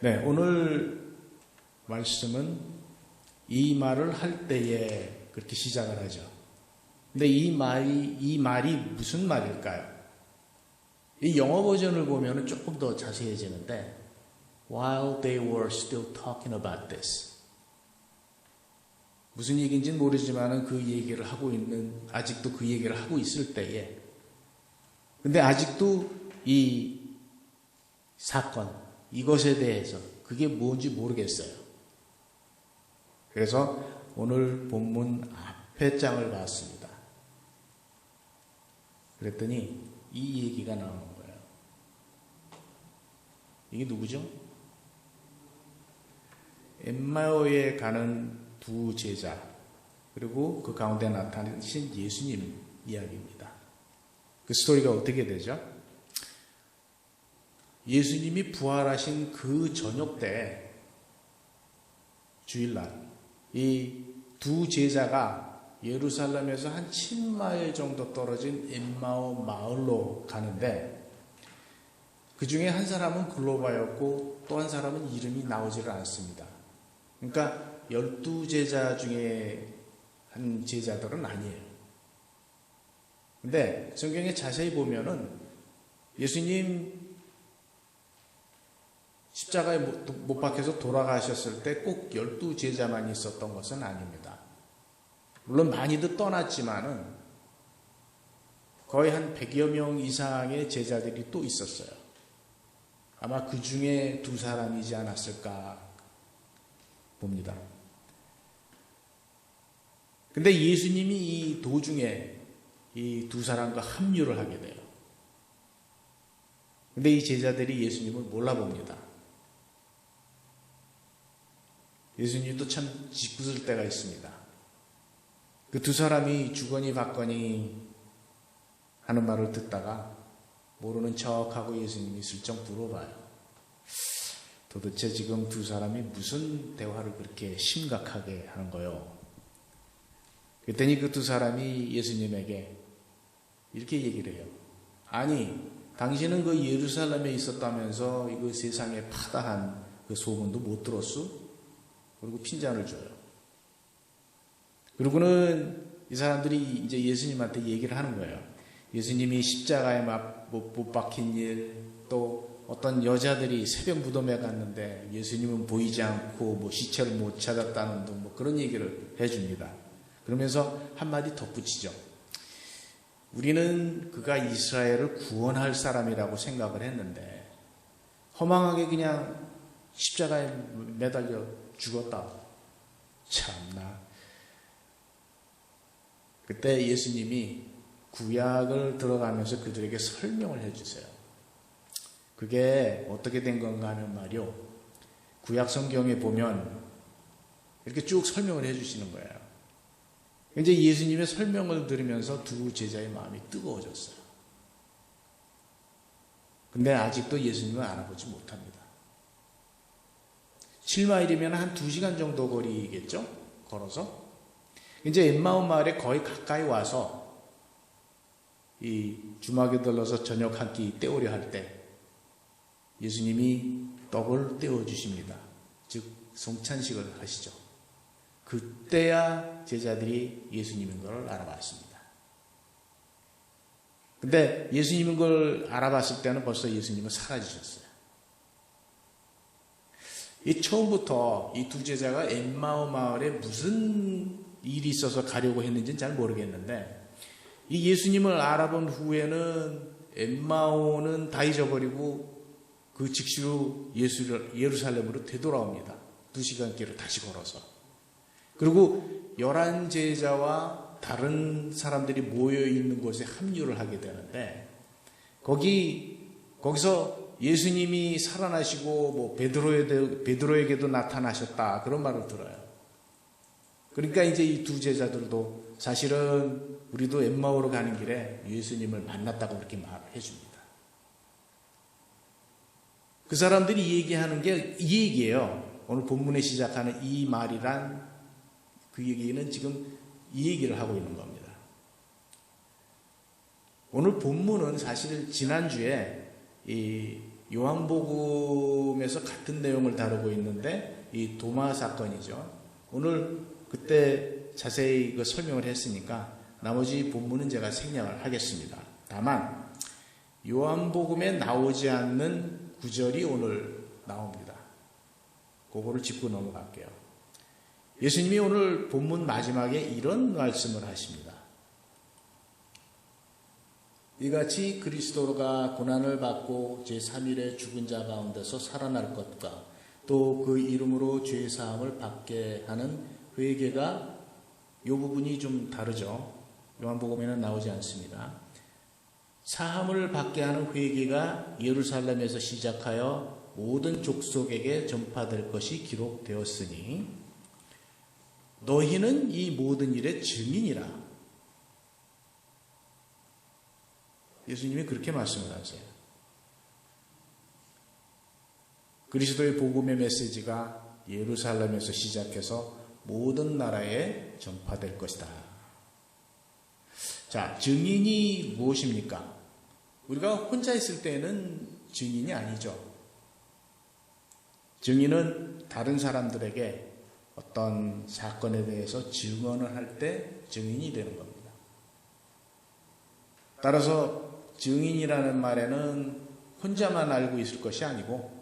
네, 오늘 말씀은 이 말을 할 때에 그렇게 시작을 하죠. 근데 이 말이 무슨 말일까요? 이 영어 버전을 보면 조금 더 자세해지는데 While they were still talking about this. 무슨 얘기인지는 모르지만 그 얘기를 하고 있는, 아직도 그 얘기를 하고 있을 때에, 근데 아직도 이 사건, 이것에 대해서 그게 뭔지 모르겠어요. 그래서 오늘 본문 앞에 장을 봤습니다. 그랬더니 이 얘기가 나오는 거예요. 이게 누구죠? 엠마오에 가는 두 제자, 그리고 그 가운데 나타나신 예수님 이야기입니다. 그 스토리가 어떻게 되죠? 예수님이 부활하신 그 저녁 때, 주일날, 이 두 제자가 예루살렘에서 한 7마일 정도 떨어진 엠마오 마을로 가는데, 그 중에 한 사람은 글로바였고 또 한 사람은 이름이 나오지를 않습니다. 그러니까 12제자 중에 한 제자들은 아니에요. 근데 성경에 자세히 보면은 예수님 십자가에 못 박혀서 돌아가셨을 때 꼭 12제자만 있었던 것은 아닙니다. 물론 많이들 떠났지만은 거의 한 100여 명 이상의 제자들이 또 있었어요. 아마 그 중에 두 사람이지 않았을까 봅니다. 근데 예수님이 이 도중에 이 두 사람과 합류를 하게 돼요. 근데 이 제자들이 예수님을 몰라봅니다. 예수님도 참 짓궂을 때가 있습니다. 그 두 사람이 주거니 받거니 하는 말을 듣다가 모르는 척하고 예수님이 슬쩍 물어봐요. 도대체 지금 두 사람이 무슨 대화를 그렇게 심각하게 하는 거요? 그랬더니 그 두 사람이 예수님에게 이렇게 얘기를 해요. 아니, 당신은 그 예루살렘에 있었다면서 이거 세상에 파다한 그 소문도 못 들었어? 그리고 핀잔을 줘요. 그리고는 이 사람들이 이제 예수님한테 얘기를 하는 거예요. 예수님이 십자가에 못 박힌 일, 또 어떤 여자들이 새벽 무덤에 갔는데 예수님은 보이지 않고 뭐 시체를 못 찾았다는 등 뭐 그런 얘기를 해줍니다. 그러면서 한마디 덧붙이죠. 우리는 그가 이스라엘을 구원할 사람이라고 생각을 했는데 허망하게 그냥 십자가에 매달려 죽었다. 참나. 그때 예수님이 구약을 들어가면서 그들에게 설명을 해주세요. 그게 어떻게 된 건가 하면 말이요. 구약 성경에 보면 이렇게 쭉 설명을 해주시는 거예요. 이제 예수님의 설명을 들으면서 두 제자의 마음이 뜨거워졌어요. 근데 아직도 예수님을 알아보지 못합니다. 7마일이면 한 2시간 정도 거리겠죠? 걸어서. 이제 엠마오 마을에 거의 가까이 와서 이 주막에 들러서 저녁 한 끼 때우려 할 때 예수님이 떡을 떼어주십니다. 즉 성찬식을 하시죠. 그때야 제자들이 예수님인 걸 알아봤습니다. 근데 예수님인 걸 알아봤을 때는 벌써 예수님은 사라지셨어요. 이 처음부터 이 두 제자가 엠마오 마을에 무슨 일이 있어서 가려고 했는지는 잘 모르겠는데 이 예수님을 알아본 후에는 엠마오는 다 잊어버리고 그 즉시로 예루살렘으로 되돌아옵니다. 2시간 길을 다시 걸어서. 그리고 11제자와 다른 사람들이 모여있는 곳에 합류를 하게 되는데 거기서 예수님이 살아나시고 뭐 베드로에게도 나타나셨다 그런 말을 들어요. 그러니까 이제 이 두 제자들도 사실은 우리도 엠마오로 가는 길에 예수님을 만났다고 그렇게 말을 해줍니다. 그 사람들이 얘기하는 게 이 얘기예요. 오늘 본문에 시작하는 이 말이란 그 얘기는 지금 이 얘기를 하고 있는 겁니다. 오늘 본문은 사실 지난주에 이 요한복음에서 같은 내용을 다루고 있는데 이 도마 사건이죠. 오늘 그때 자세히 그 설명을 했으니까 나머지 본문은 제가 생략을 하겠습니다. 다만 요한복음에 나오지 않는 구절이 오늘 나옵니다. 그거를 짚고 넘어갈게요. 예수님이 오늘 본문 마지막에 이런 말씀을 하십니다. 이같이 그리스도가 고난을 받고 제3일에 죽은 자 가운데서 살아날 것과 또 그 이름으로 죄사함을 받게 하는 회개가 이 부분이 좀 다르죠. 요한복음에는 나오지 않습니다. 사함을 받게 하는 회개가 예루살렘에서 시작하여 모든 족속에게 전파될 것이 기록되었으니 너희는 이 모든 일의 증인이라. 예수님이 그렇게 말씀을 하세요. 그리스도의 복음의 메시지가 예루살렘에서 시작해서 모든 나라에 전파될 것이다. 자, 증인이 무엇입니까? 우리가 혼자 있을 때는 증인이 아니죠. 증인은 다른 사람들에게 어떤 사건에 대해서 증언을 할 때 증인이 되는 겁니다. 따라서 증인이라는 말에는 혼자만 알고 있을 것이 아니고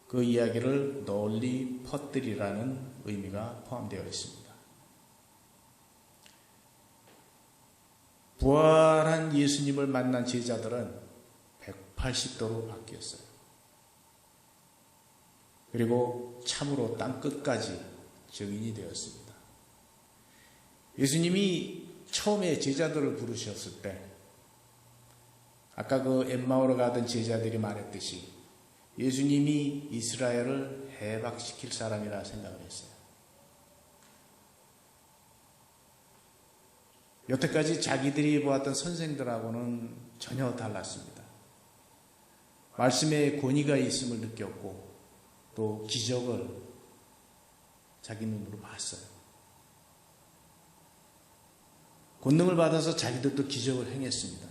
그 이야기를 널리 퍼뜨리라는 의미가 포함되어 있습니다. 부활한 예수님을 만난 제자들은 180도로 바뀌었어요. 그리고 참으로 땅끝까지 증인이 되었습니다. 예수님이 처음에 제자들을 부르셨을 때 아까 그 엠마오로 가던 제자들이 말했듯이 예수님이 이스라엘을 해방시킬 사람이라 생각을 했어요. 여태까지 자기들이 보았던 선생들하고는 전혀 달랐습니다. 말씀에 권위가 있음을 느꼈고 또 기적을 자기 눈으로 봤어요. 권능을 받아서 자기들도 기적을 행했습니다.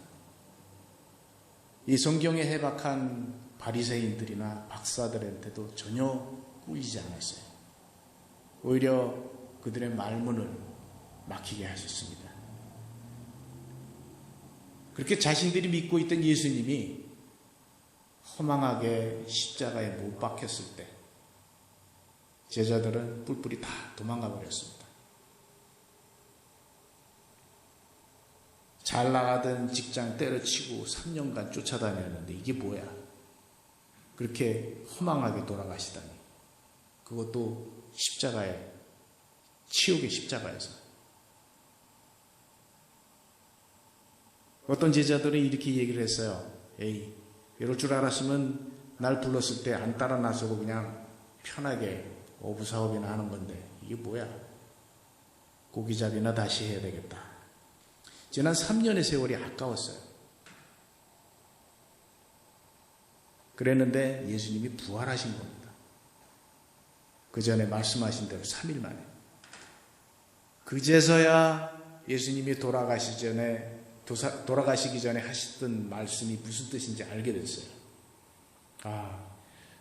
이 성경에 해박한 바리새인들이나 박사들한테도 전혀 꿀리지 않았어요. 오히려 그들의 말문을 막히게 하셨습니다. 그렇게 자신들이 믿고 있던 예수님이 허망하게 십자가에 못 박혔을 때 제자들은 뿔뿔이 다 도망가 버렸습니다. 잘 나가던 직장 때려치고 3년간 쫓아다녔는데 이게 뭐야? 그렇게 허망하게 돌아가시다니. 그것도 십자가에, 치욕의 십자가에서. 어떤 제자들은 이렇게 얘기를 했어요. 에이, 이럴 줄 알았으면 날 불렀을 때 안 따라 나서고 그냥 편하게 어부사업이나 하는 건데 이게 뭐야? 고기잡이나 다시 해야 되겠다. 지난 3년의 세월이 아까웠어요. 그랬는데 예수님이 부활하신 겁니다. 그 전에 말씀하신 대로 3일 만에. 그제서야 예수님이 돌아가시기 전에 하셨던 말씀이 무슨 뜻인지 알게 됐어요.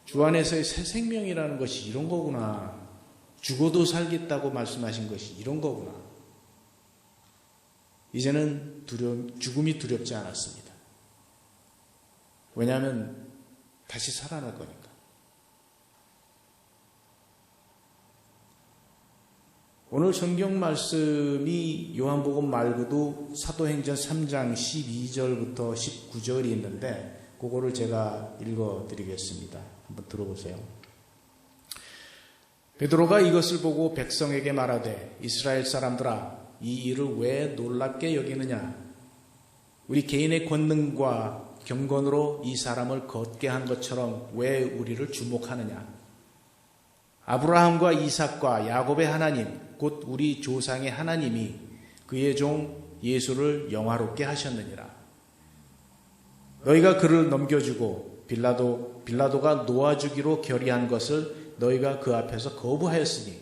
주 안에서의 새 생명이라는 것이 이런 거구나. 죽어도 살겠다고 말씀하신 것이 이런 거구나. 이제는 죽음이 두렵지 않았습니다. 왜냐하면 다시 살아날 거니까. 오늘 성경 말씀이 요한복음 말고도 사도행전 3장 12절부터 19절이 있는데 그거를 제가 읽어드리겠습니다. 한번 들어보세요. 베드로가 이것을 보고 백성에게 말하되 이스라엘 사람들아 이 일을 왜 놀랍게 여기느냐? 우리 개인의 권능과 경건으로 이 사람을 걷게 한 것처럼 왜 우리를 주목하느냐? 아브라함과 이삭과 야곱의 하나님 곧 우리 조상의 하나님이 그의 종 예수를 영화롭게 하셨느니라. 너희가 그를 넘겨주고 빌라도가 놓아주기로 결의한 것을 너희가 그 앞에서 거부하였으니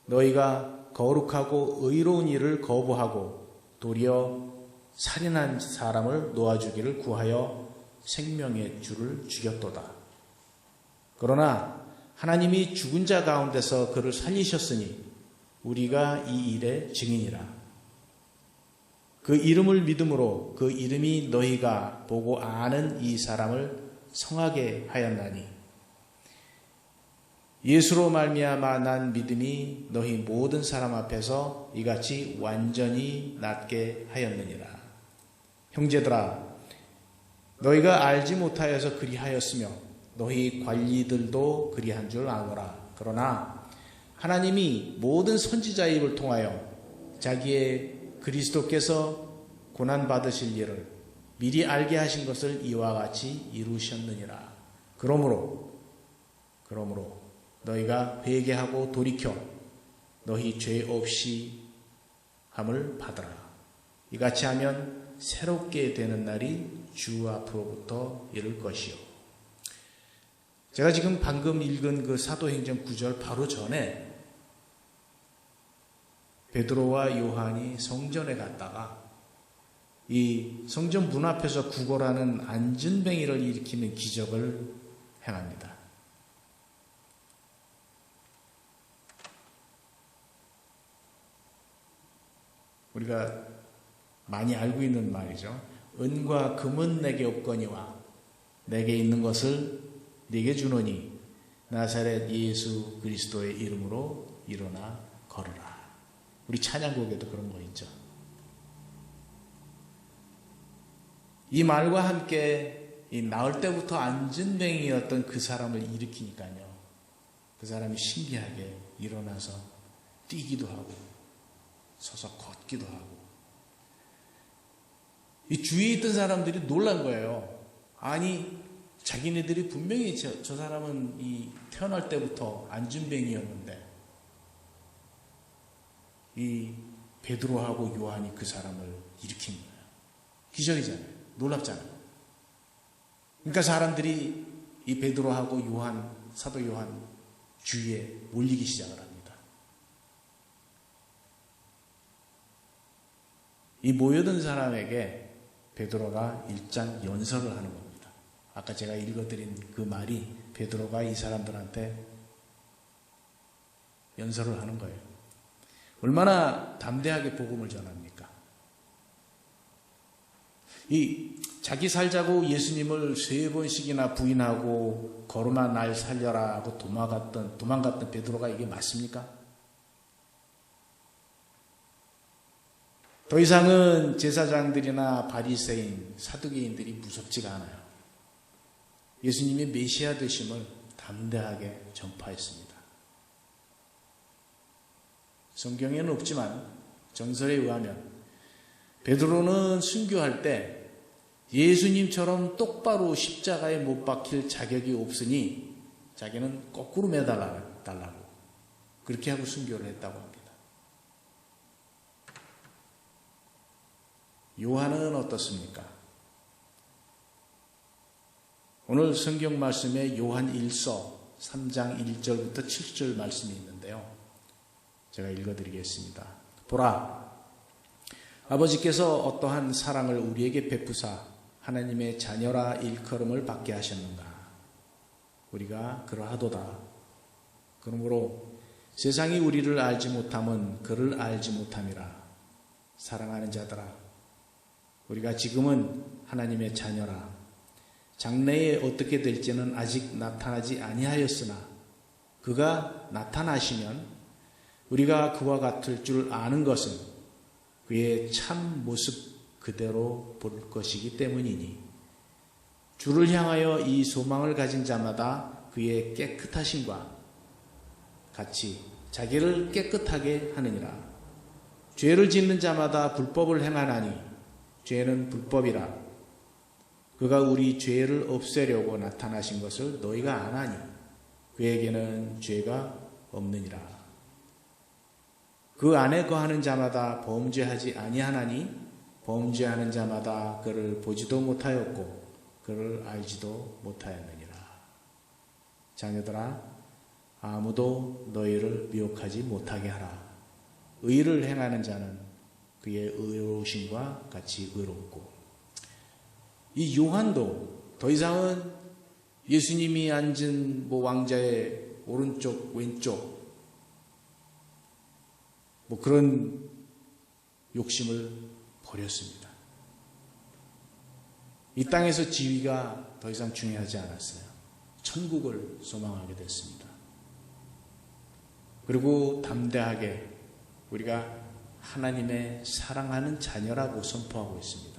너희가 거룩하고 의로운 일을 거부하고 도리어 살인한 사람을 놓아주기를 구하여 생명의 주를 죽였도다. 그러나 하나님이 죽은 자 가운데서 그를 살리셨으니 우리가 이 일의 증인이라. 그 이름을 믿음으로 그 이름이 너희가 보고 아는 이 사람을 성하게 하였나니 예수로 말미암아 난 믿음이 너희 모든 사람 앞에서 이같이 완전히 낫게 하였느니라. 형제들아, 너희가 알지 못하여서 그리하였으며 너희 관리들도 그리한 줄 아노라. 그러나 하나님이 모든 선지자의 입을 통하여 자기의 그리스도께서 고난받으실 일을 미리 알게 하신 것을 이와 같이 이루셨느니라. 그러므로 너희가 회개하고 돌이켜 너희 죄 없이 함을 받으라. 이같이 하면 새롭게 되는 날이 주 앞으로부터 이를 것이요. 제가 지금 방금 읽은 그 사도행전 9절 바로 전에 베드로와 요한이 성전에 갔다가 이 성전 문 앞에서 구걸하는 안전뱅이를 일으키는 기적을 행합니다. 우리가 많이 알고 있는 말이죠. 은과 금은 내게 없거니와 내게 있는 것을 네게 주노니 나사렛 예수 그리스도의 이름으로 일어나 걸으라. 우리 찬양곡에도 그런 거 있죠. 이 말과 함께 이 나을 때부터 안전뱅이였던 그 사람을 일으키니까요. 그 사람이 신기하게 일어나서 뛰기도 하고 서서 걷기도 하고. 이 주위에 있던 사람들이 놀란 거예요. 아니 자기네들이 분명히 저 사람은 이 태어날 때부터 안전뱅이였는데 이 베드로하고 요한이 그 사람을 일으킨 거예요. 기적이잖아요. 놀랍잖아요. 그러니까 사람들이 이 베드로하고 요한, 사도 요한 주위에 몰리기 시작을 합니다. 이 모여든 사람에게 베드로가 일장 연설을 하는 겁니다. 아까 제가 읽어드린 그 말이 베드로가 이 사람들한테 연설을 하는 거예요. 얼마나 담대하게 복음을 전합니까? 이 자기 살자고 예수님을 3번씩이나 부인하고 걸음아 날 살려라 하고 도망갔던 베드로가 이게 맞습니까? 더 이상은 제사장들이나 바리새인, 사두개인들이 무섭지가 않아요. 예수님의 메시아 되심을 담대하게 전파했습니다. 성경에는 없지만 정설에 의하면 베드로는 순교할 때 예수님처럼 똑바로 십자가에 못 박힐 자격이 없으니 자기는 거꾸로 매달라고 그렇게 하고 순교를 했다고 합니다. 요한은 어떻습니까? 오늘 성경 말씀에 요한 1서 3장 1절부터 7절 말씀이 있는데요. 제가 읽어드리겠습니다. 보라, 아버지께서 어떠한 사랑을 우리에게 베푸사 하나님의 자녀라 일컬음을 받게 하셨는가. 우리가 그러하도다. 그러므로 세상이 우리를 알지 못함은 그를 알지 못함이라. 사랑하는 자들아, 우리가 지금은 하나님의 자녀라. 장래에 어떻게 될지는 아직 나타나지 아니하였으나 그가 나타나시면 우리가 그와 같을 줄 아는 것은 그의 참 모습 그대로 볼 것이기 때문이니 주를 향하여 이 소망을 가진 자마다 그의 깨끗하심과 같이 자기를 깨끗하게 하느니라. 죄를 짓는 자마다 불법을 행하나니 죄는 불법이라. 그가 우리 죄를 없애려고 나타나신 것을 너희가 아나니 그에게는 죄가 없느니라. 그 안에 거하는 자마다 범죄하지 아니하나니 범죄하는 자마다 그를 보지도 못하였고 그를 알지도 못하였느니라. 자녀들아, 아무도 너희를 미혹하지 못하게 하라. 의를 행하는 자는 그의 의로우심과 같이 의롭고. 이 요한도 더 이상은 예수님이 앉은 왕자의 오른쪽, 왼쪽 그런 욕심을 버렸습니다. 이 땅에서 지위가 더 이상 중요하지 않았어요. 천국을 소망하게 됐습니다. 그리고 담대하게 우리가 하나님의 사랑하는 자녀라고 선포하고 있습니다.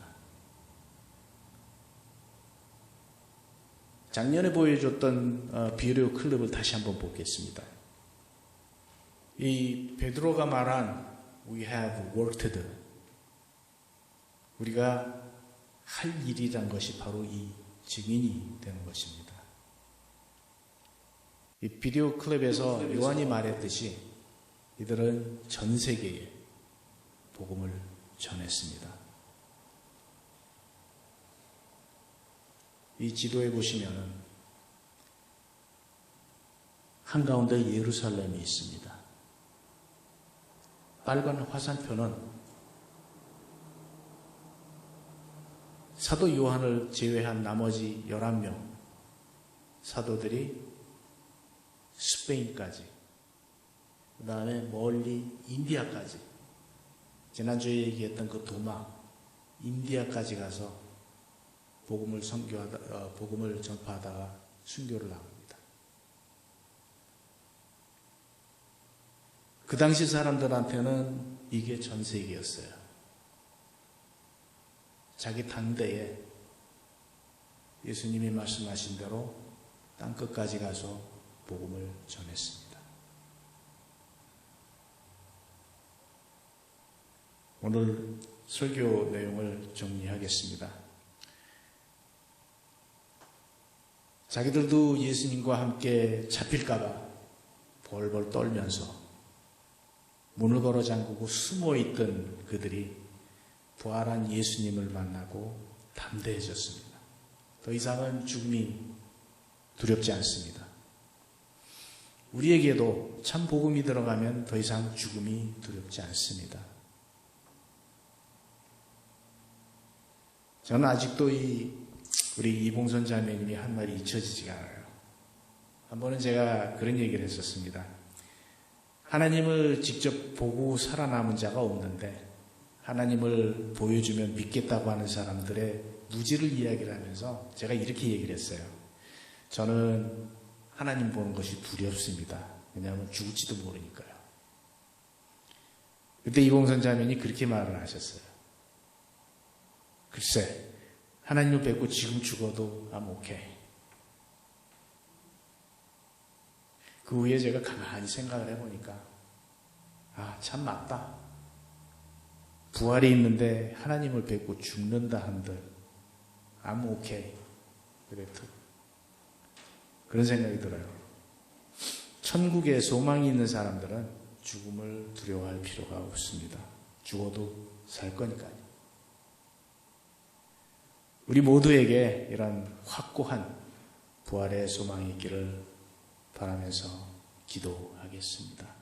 작년에 보여줬던 비디오 클립을 다시 한번 보겠습니다. 이 베드로가 말한 We have work to do. 우리가 할 일이란 것이 바로 이 증인이 되는 것입니다. 이 비디오 클립에서 요한이 말했듯이 이들은 전 세계에 복음을 전했습니다. 이 지도에 보시면 한가운데 예루살렘이 있습니다. 빨간 화살표는 사도 요한을 제외한 나머지 11명 사도들이 스페인까지, 그 다음에 멀리 인디아까지, 지난주에 얘기했던 그 도마, 인디아까지 가서 복음을 전파하다가 순교를 나갑니다. 그 당시 사람들한테는 이게 전 세계였어요. 자기 당대에 예수님이 말씀하신 대로 땅끝까지 가서 복음을 전했습니다. 오늘 설교 내용을 정리하겠습니다. 자기들도 예수님과 함께 잡힐까봐 벌벌 떨면서 문을 걸어 잠그고 숨어있던 그들이 부활한 예수님을 만나고 담대해졌습니다. 더 이상은 죽음이 두렵지 않습니다. 우리에게도 참 복음이 들어가면 더 이상 죽음이 두렵지 않습니다. 저는 아직도 우리 이봉선 자매님이 한 말이 잊혀지지가 않아요. 한 번은 제가 그런 얘기를 했었습니다. 하나님을 직접 보고 살아남은 자가 없는데 하나님을 보여주면 믿겠다고 하는 사람들의 무지를 이야기를 하면서 제가 이렇게 얘기를 했어요. 저는 하나님 보는 것이 두렵습니다. 왜냐하면 죽을지도 모르니까요. 그때 이봉선 자매님이 그렇게 말을 하셨어요. 글쎄, 하나님을 뵙고 지금 죽어도 I'm okay. 그 후에 제가 가만히 생각을 해보니까 참 맞다. 부활이 있는데 하나님을 뵙고 죽는다 한들 I'm okay. 그래도 그런 생각이 들어요. 천국에 소망이 있는 사람들은 죽음을 두려워할 필요가 없습니다. 죽어도 살 거니까요. 우리 모두에게 이런 확고한 부활의 소망이 있기를 바라면서 기도하겠습니다.